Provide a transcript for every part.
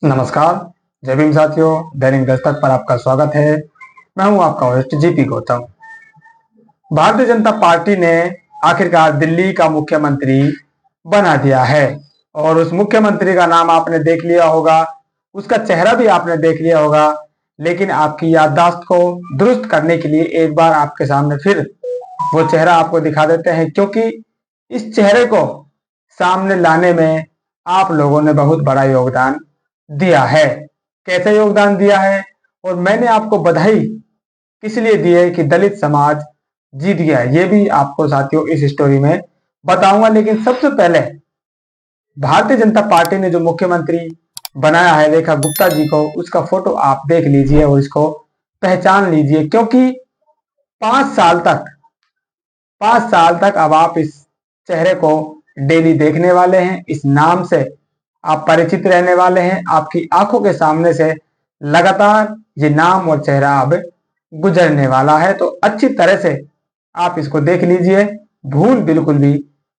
नमस्कार। जय भीम साथियों, दैनिक दस्तक पर आपका स्वागत है। मैं हूं आपका host GP Gautam. Bharatiya Janata party ने आखिरकार दिल्ली का मुख्यमंत्री बना दिया है और उस मुख्यमंत्री का नाम आपने देख लिया होगा, उसका चेहरा भी आपने देख लिया होगा। लेकिन आपकी याददाश्त को दुरुस्त करने के लिए एक बार आपके सामने फिर वो चेहरा आपको दिखा देते हैं, क्योंकि इस चेहरे को सामने लाने में आप लोगों ने बहुत बड़ा योगदान दिया है। कैसे योगदान दिया है और मैंने आपको बधाई किस लिए दी है कि दलित समाज जीत गया है, ये भी आपको साथियों इस स्टोरी में बताऊंगा। लेकिन सबसे पहले भारतीय जनता पार्टी ने जो मुख्यमंत्री बनाया है रेखा गुप्ता जी को, उसका फोटो आप देख लीजिए और इसको पहचान लीजिए, क्योंकि 5 साल तक 5 साल तक अब आप इस चेहरे को डेली देखने वाले हैं, इस नाम से आप परिचित रहने वाले हैं। आपकी आंखों के सामने से लगातार ये नाम और चेहरा अब गुजरने वाला है, तो अच्छी तरह से आप इसको देख लीजिए, भूल बिल्कुल भी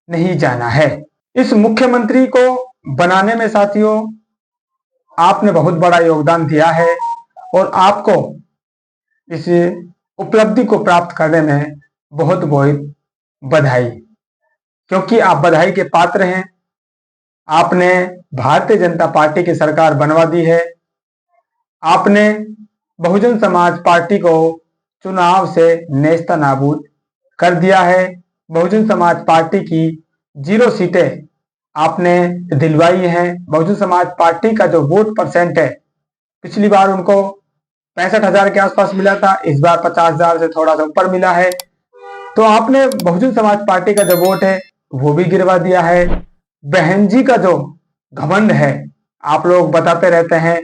नहीं जाना है। इस मुख्यमंत्री को बनाने में साथियों आपने बहुत बड़ा योगदान दिया है और आपको इस उपलब्धि को प्राप्त करने में बहुत बहुत बधाई, क्योंकि आप बधाई के पात्र हैं। आपने भारतीय जनता पार्टी की सरकार बनवा दी है। आपने बहुजन समाज पार्टी को चुनाव से नेस्ता नाबूद कर दिया है। बहुजन समाज पार्टी की 0 सीटें आपने दिलवाई हैं। बहुजन समाज पार्टी का जो वोट परसेंट है, पिछली बार उनको 65,000 के आसपास मिला था, इस बार 50,000 से थोड़ा सा ऊपर मिला है। तो आपने बहुजन समाज पार्टी का जो वोट है वो भी गिरवा दिया है। बहन जी का जो घमंड है, आप लोग बताते रहते हैं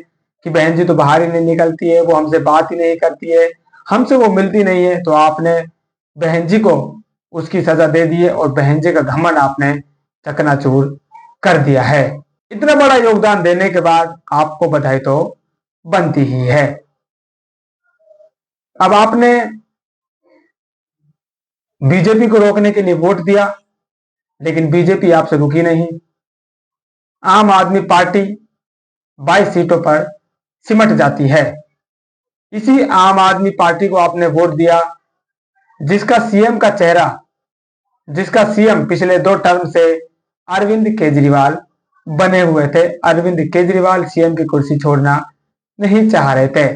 कि बहन जी तो बाहर ही नहीं निकलती है, वो हमसे बात ही नहीं करती है, हमसे वो मिलती नहीं है। तो आपने बहन जी को उसकी सजा दे दी है और बहन जी का घमंड आपने चकनाचूर कर दिया है। इतना बड़ा योगदान देने के बाद आपको बधाई तो बनती ही है। अब आपने बीजेपी को रोकने के लिए वोट दिया, लेकिन बीजेपी आपसे रुकी नहीं। आम आदमी पार्टी 22 सीटों पर सिमट जाती है। इसी आम आदमी पार्टी को आपने वोट दिया, जिसका सीएम का चेहरा, जिसका सीएम पिछले 2 टर्म से अरविंद केजरीवाल बने हुए थे। अरविंद केजरीवाल सीएम की कुर्सी छोड़ना नहीं चाह रहे थे।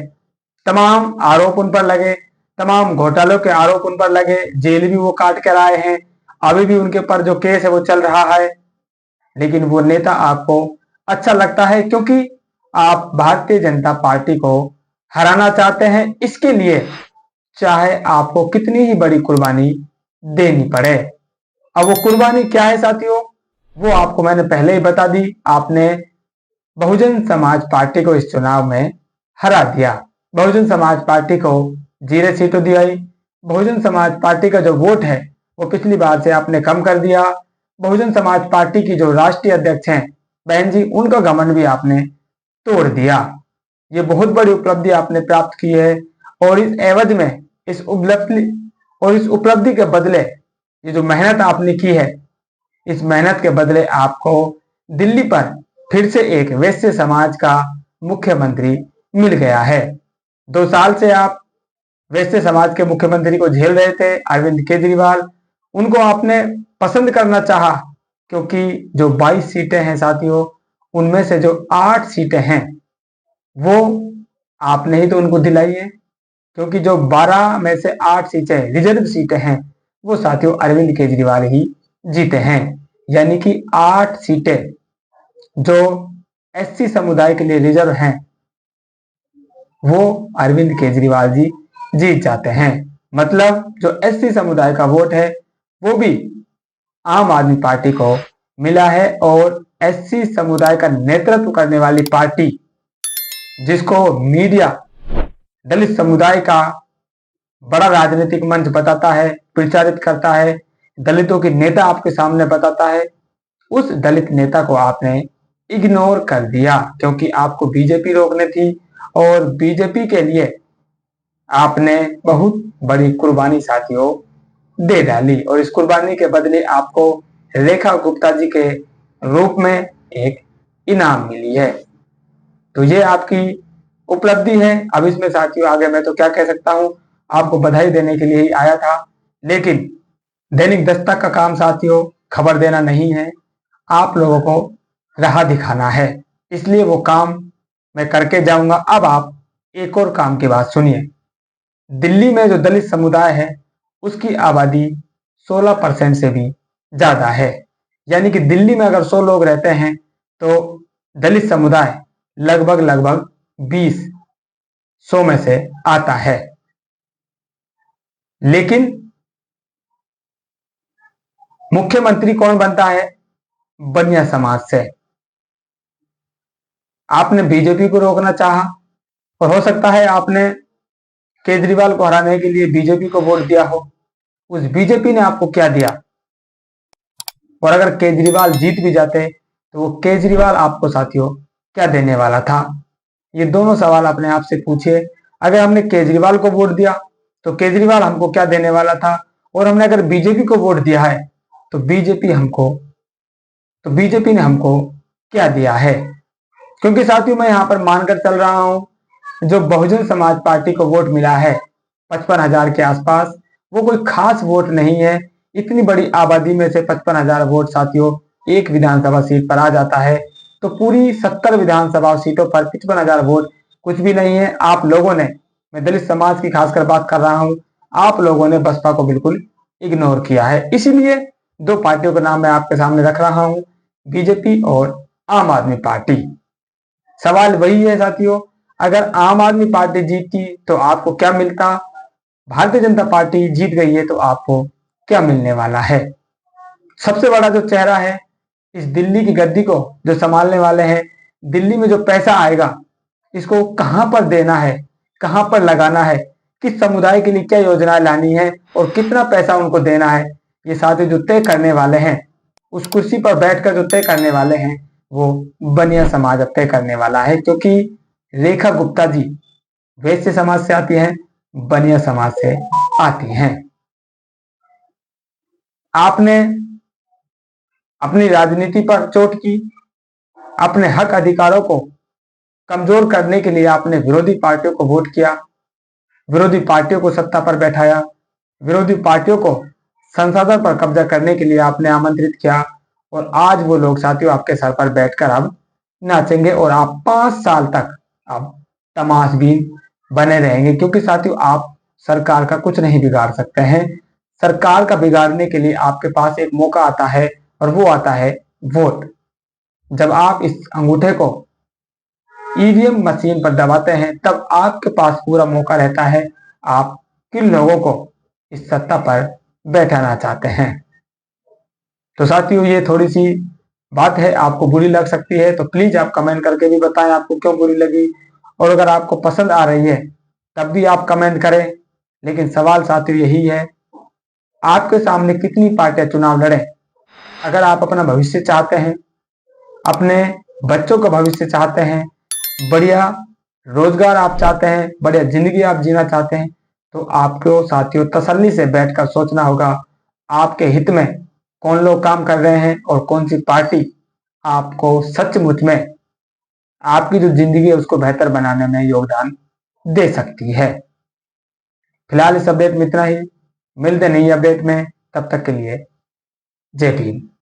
तमाम आरोप उन पर लगे, तमाम घोटालों के आरोप उन पर लगे, जेल भी वो काट कर आए हैं, अभी भी उनके ऊपर जो केस है वो चल रहा है। लेकिन वो नेता आपको अच्छा लगता है, क्योंकि आप भारतीय जनता पार्टी को हराना चाहते हैं। इसके लिए चाहे आपको कितनी ही बड़ी कुर्बानी देनी पड़े। अब वो कुर्बानी क्या है साथियों, वो आपको मैंने पहले ही बता दी। आपने बहुजन समाज पार्टी को इस चुनाव में हरा दिया। बहुजन समाज पार्टी को 0 सीटों दी गई। बहुजन समाज पार्टी का जो वोट है वो पिछली बार से आपने कम कर दिया। बहुजन समाज पार्टी की जो राष्ट्रीय अध्यक्ष हैं बहन जी, उनका घमंड भी आपने तोड़ दिया। ये बहुत बड़ी उपलब्धि आपने प्राप्त की है और इस एवज में इस उपलब्धि के बदले ये जो मेहनत आपने की है, इस मेहनत के बदले आपको दिल्ली पर फिर से एक वैश्य समाज का मुख्यमंत्री मिल गया है। 2 साल से आप वैश्य समाज के मुख्यमंत्री को झेल रहे थे, अरविंद केजरीवाल। उनको आपने पसंद करना चाहा, क्योंकि जो 22 सीटें हैं साथियों, उनमें से जो 8 सीटें हैं वो आपने ही तो उनको दिलाई है, क्योंकि जो 12 में से 8 सीटें रिजर्व सीटें हैं वो साथियों अरविंद केजरीवाल ही जीते हैं। यानी कि 8 सीटें जो एससी समुदाय के लिए रिजर्व हैं वो अरविंद केजरीवाल जी जीत जाते हैं। मतलब जो एससी समुदाय का वोट है वो भी आम आदमी पार्टी को मिला है और एससी समुदाय का नेतृत्व करने वाली पार्टी, जिसको मीडिया दलित समुदाय का बड़ा राजनीतिक मंच बताता है, प्रचारित करता है, दलितों की नेता आपके सामने बताता है, उस दलित नेता को आपने इग्नोर कर दिया, क्योंकि आपको बीजेपी रोकने थी और बीजेपी के लिए आपने बहुत बड़ी कुर्बानी साथियों दे डाली और इस कुर्बानी के बदले आपको रेखा गुप्ता जी के रूप में एक इनाम मिली है। तो ये आपकी उपलब्धि है। अब इसमें साथियों आगे मैं तो क्या कह सकता हूं, आपको बधाई देने के लिए ही आया था। लेकिन दैनिक दस्तक का काम साथियों खबर देना नहीं है, आप लोगों को राह दिखाना है, इसलिए वो काम मैं करके जाऊंगा। अब आप एक और काम की बात सुनिए। दिल्ली में जो दलित समुदाय है उसकी आबादी 16% से भी ज्यादा है। यानी कि दिल्ली में अगर 100 लोग रहते हैं तो दलित समुदाय लगभग लगभग 20 100 में से आता है। लेकिन मुख्यमंत्री कौन बनता है? बनिया समाज से। आपने बीजेपी को रोकना चाहा और हो सकता है आपने केजरीवाल को हराने के लिए बीजेपी को वोट दिया हो। उस बीजेपी ने आपको क्या दिया? और अगर केजरीवाल जीत भी जाते तो वो केजरीवाल आपको साथियों क्या देने वाला था? ये दोनों सवाल अपने आप से पूछिए। अगर हमने केजरीवाल को वोट दिया तो केजरीवाल हमको क्या देने वाला था, और हमने अगर बीजेपी को वोट दिया है तो बीजेपी ने हमको क्या दिया है? क्योंकि साथियों मैं यहां पर मानकर चल रहा हूं जो बहुजन समाज पार्टी को वोट मिला है 55,000 के आसपास, वो कोई खास वोट नहीं है। इतनी बड़ी आबादी में से 55,000 वोट साथियों एक विधानसभा सीट पर आ जाता है, तो पूरी 70 विधानसभा सीटों पर 55,000 वोट कुछ भी नहीं है। आप लोगों ने, मैं दलित समाज की खासकर बात कर रहा हूं, आप लोगों ने बसपा को बिल्कुल इग्नोर किया है। इसीलिए दो पार्टियों का नाम मैं आपके सामने रख रहा हूं, बीजेपी और आम आदमी पार्टी। सवाल वही है साथियों, अगर आम आदमी पार्टी जीतती तो आपको क्या मिलता? भारतीय जनता पार्टी जीत गई है तो आपको क्या मिलने वाला है? सबसे बड़ा जो चेहरा है इस दिल्ली की गद्दी को जो संभालने वाले हैं, दिल्ली में जो पैसा आएगा इसको कहां पर देना है, कहां पर लगाना है, किस समुदाय के लिए क्या योजनाएं लानी है और कितना पैसा उनको देना है, ये साथी जो तय करने वाले हैं, उस कुर्सी पर बैठकर जो तय करने वाले हैं वो बनिया समाज अब तय करने वाला है। क्योंकि रेखा गुप्ता जी वैश्य समाज से आती हैं, बनिया समाज से आती हैं। आपने अपनी राजनीति पर चोट की, अपने हक अधिकारों को कमजोर करने के लिए आपने विरोधी पार्टियों को वोट किया, विरोधी पार्टियों को सत्ता पर बैठाया, विरोधी पार्टियों को संसद पर कब्जा करने के लिए आपने आमंत्रित किया, और आज वो लोग साथियों आपके सर पर बैठकर अब नाचेंगे और आप 5 साल तक अब तमाशबीन बने रहेंगे। क्योंकि साथियों आप सरकार का कुछ नहीं बिगाड़ सकते हैं। सरकार का बिगाड़ने के लिए आपके पास एक मौका आता है और वो आता है वोट। जब आप इस अंगूठे को ईवीएम मशीन पर दबाते हैं तब आपके पास पूरा मौका रहता है आप किन लोगों को इस सत्ता पर बैठाना चाहते हैं। तो साथियों ये थोड़ी सी बात है, आपको बुरी लग सकती है तो प्लीज आप कमेंट करके भी बताएं आपको क्यों बुरी लगी, और अगर आपको पसंद आ रही है तब भी आप कमेंट करें। लेकिन सवाल साथियों यही है, आपके सामने कितनी पार्टियां चुनाव लड़े? अगर आप अपना भविष्य चाहते हैं, अपने बच्चों का भविष्य चाहते हैं, बढ़िया रोजगार आप चाहते हैं, बढ़िया जिंदगी आप जीना चाहते हैं, तो आपको साथियों तसल्ली से बैठकर सोचना होगा आपके हित में कौन लोग काम कर रहे हैं और कौन सी पार्टी आपको सचमुच में आपकी जो जिंदगी है उसको बेहतर बनाने में योगदान दे सकती है। फिलहाल इस अपडेट में इतना ही, मिलते नहीं अपडेट में, तब तक के लिए जय भीम।